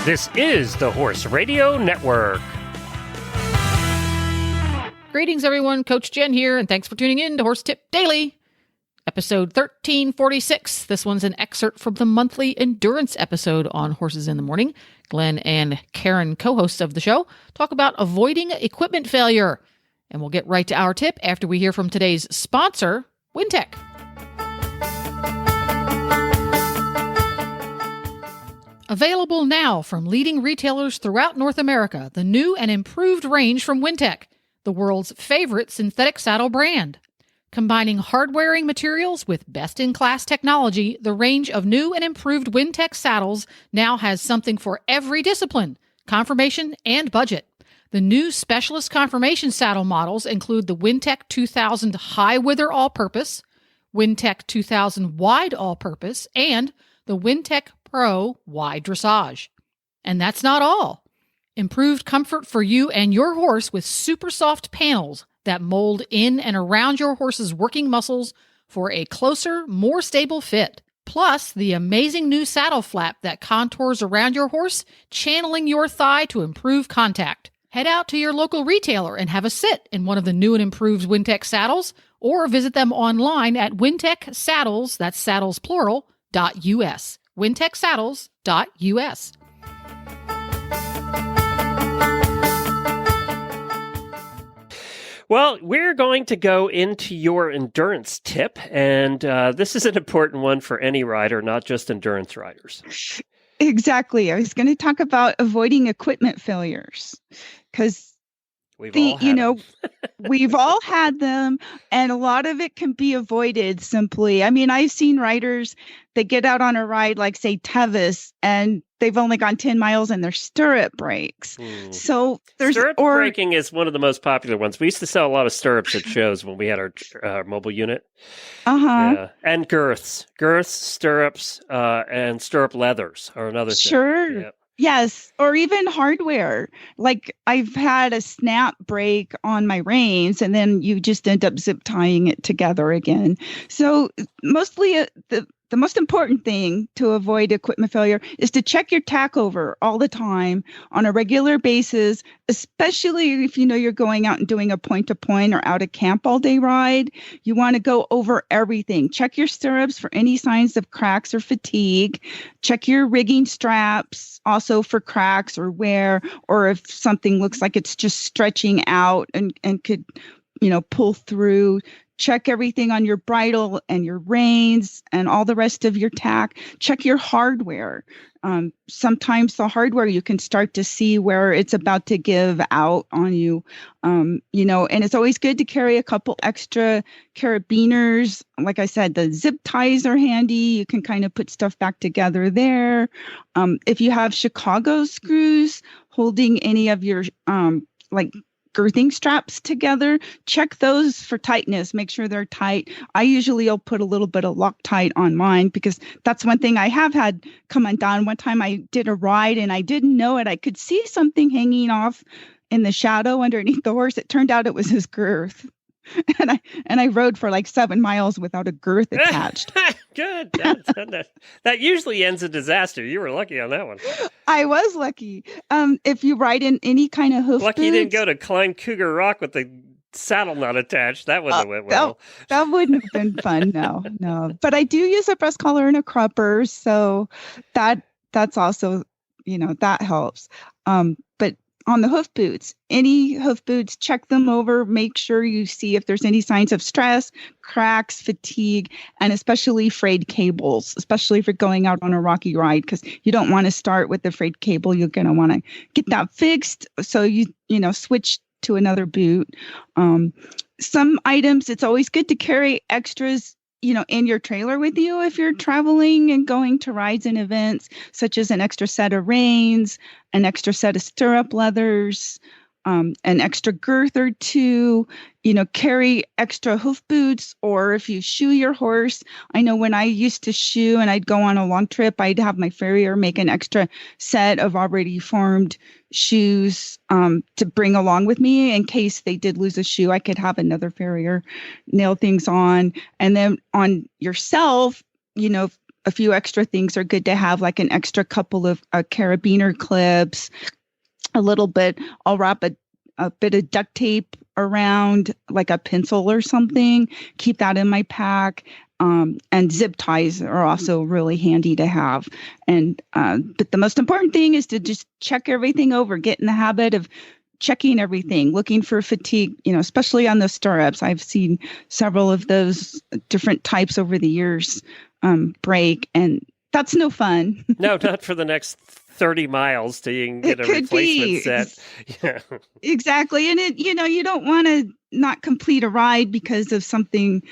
This is the Horse Radio Network. Greetings, everyone. Coach Jen here, and thanks for tuning in to Horse Tip Daily, episode 1346. This one's an excerpt from the monthly endurance episode on Horses in the Morning. Glenn and Karen, co-hosts of the show, talk about avoiding equipment failure. And we'll get right to our tip after we hear from today's sponsor, Wintec. Available now from leading retailers throughout North America, the new and improved range from Wintec, the world's favorite synthetic saddle brand. Combining hard-wearing materials with best-in-class technology, the range of new and improved Wintec saddles now has something for every discipline, conformation, and budget. The new specialist conformation saddle models include the Wintec 2000 High Wither All-Purpose, Wintec 2000 Wide All-Purpose, and the Wintec Pro Wide Dressage. And that's not all. Improved comfort for you and your horse with super soft panels that mold in and around your horse's working muscles for a closer, more stable fit. Plus, the amazing new saddle flap that contours around your horse, channeling your thigh to improve contact. Head out to your local retailer and have a sit in one of the new and improved Wintec saddles, or visit them online at WintecSaddles, that's saddles plural, .us. WintecSaddles.us. Well, we're going to go into your endurance tip, and this is an important one for any rider, not just endurance riders. Exactly. I was going to talk about avoiding equipment failures because we've all had them, and a lot of it can be avoided simply. I mean, I've seen riders, they get out on a ride like, say, Tevis, and they've only gone 10 miles and their stirrup breaks. So there's stirrup breaking is one of the most popular ones. We used to sell a lot of stirrups at shows when we had our mobile unit. Yeah. And girths, stirrups, and stirrup leathers are another thing. Sure. Yeah. Yes, or even hardware. Like I've had a snap break on my reins, and then you just end up zip tying it together again. So mostly the most important thing to avoid equipment failure is to check your tack over all the time on a regular basis, especially if you know you're going out and doing a point-to-point or out of camp all day ride. You want to go over everything. Check your stirrups for any signs of cracks or fatigue. Check your rigging straps also for cracks or wear, or if something looks like it's just stretching out and could, pull through. Check everything on your bridle and your reins and all the rest of your tack. Check your hardware. Sometimes the hardware, you can start to see where it's about to give out on you, and it's always good to carry a couple extra carabiners. Like I said, the zip ties are handy. You can kind of put stuff back together there. If you have Chicago screws holding any of your, girthing straps together, check those for tightness. Make sure they're tight. I usually will put a little bit of Loctite on mine because that's one thing I have had come undone. One time I did a ride and I didn't know it. I could see something hanging off in the shadow underneath the horse. It turned out it was his girth. And I rode for like 7 miles without a girth attached. Good. That usually ends in disaster. You were lucky on that one. I was lucky. If you ride in any kind of hoof lucky boots, you didn't go to climb Cougar Rock with the saddle not attached. That wouldn't have went well. That wouldn't have been fun. No. But I do use a breast collar and a crupper, so that's also, that helps. But on the hoof boots, any hoof boots, check them over. Make sure you see if there's any signs of stress, cracks, fatigue, and especially frayed cables, especially if you're going out on a rocky ride, because you don't want to start with the frayed cable. You're going to want to get that fixed. So you switch to another boot. Some items, it's always good to carry extras in your trailer with you if you're traveling and going to rides and events, such as an extra set of reins, an extra set of stirrup leathers, an extra girth or two, carry extra hoof boots, or if you shoe your horse. I know when I used to shoe and I'd go on a long trip, I'd have my farrier make an extra set of already formed shoes to bring along with me in case they did lose a shoe. I could have another farrier nail things on. And then on yourself, a few extra things are good to have, like an extra couple of carabiner clips, a little bit. I'll wrap a bit of duct tape around, like a pencil or something. Keep that in my pack. And zip ties are also really handy to have. And but the most important thing is to just check everything over. Get in the habit of checking everything, looking for fatigue, especially on the stirrups. I've seen several of those different types over the years break, and that's no fun. No, not for the next 30 miles till you can get a replacement set. Yeah. Exactly. And you don't want to not complete a ride because of something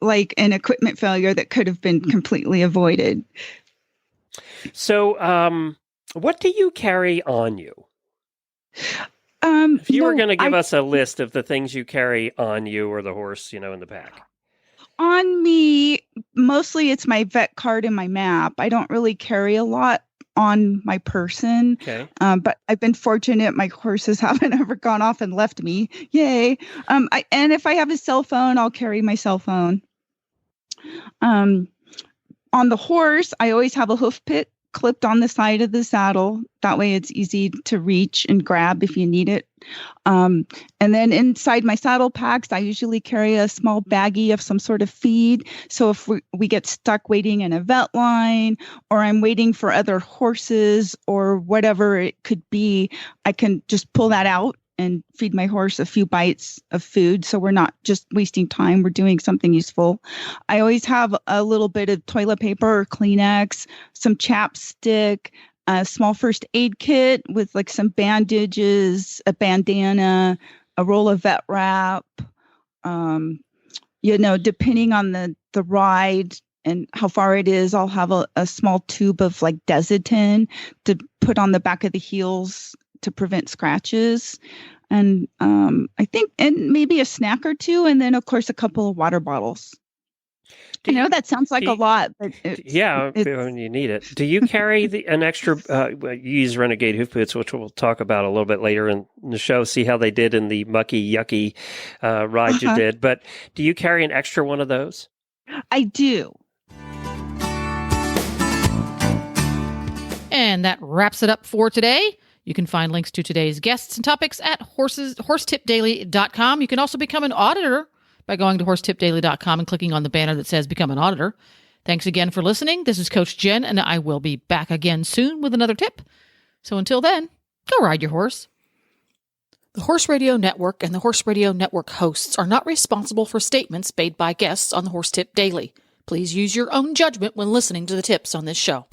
like an equipment failure that could have been completely avoided. So, what do you carry on you? If you were going to give us a list of the things you carry on you or the horse, in the pack. On me, mostly it's my vet card and my map. I don't really carry a lot on my person. Okay. But I've been fortunate. My horses haven't ever gone off and left me. Yay. And if I have a cell phone, I'll carry my cell phone. On the horse, I always have a hoof pick clipped on the side of the saddle. That way it's easy to reach and grab if you need it. And then inside my saddle packs, I usually carry a small baggie of some sort of feed. So if we get stuck waiting in a vet line, or I'm waiting for other horses or whatever it could be, I can just pull that out and feed my horse a few bites of food. So we're not just wasting time. We're doing something useful. I always have a little bit of toilet paper or Kleenex, some chapstick, a small first aid kit with like some bandages, a bandana, a roll of vet wrap. Depending on the ride and how far it is, I'll have a small tube of like Desitin to put on the back of the heels to prevent scratches. And I think, and maybe a snack or two, and then of course a couple of water bottles. I know that sounds like a lot, but when you need it. Do you carry an extra? You use Renegade hoof boots, which we'll talk about a little bit later in the show. See how they did in the mucky, yucky ride you did. But do you carry an extra one of those? I do. And that wraps it up for today. You can find links to today's guests and topics at horsetipdaily.com. You can also become an auditor by going to horsetipdaily.com and clicking on the banner that says Become an Auditor. Thanks again for listening. This is Coach Jen, and I will be back again soon with another tip. So until then, go ride your horse. The Horse Radio Network and the Horse Radio Network hosts are not responsible for statements made by guests on the Horse Tip Daily. Please use your own judgment when listening to the tips on this show.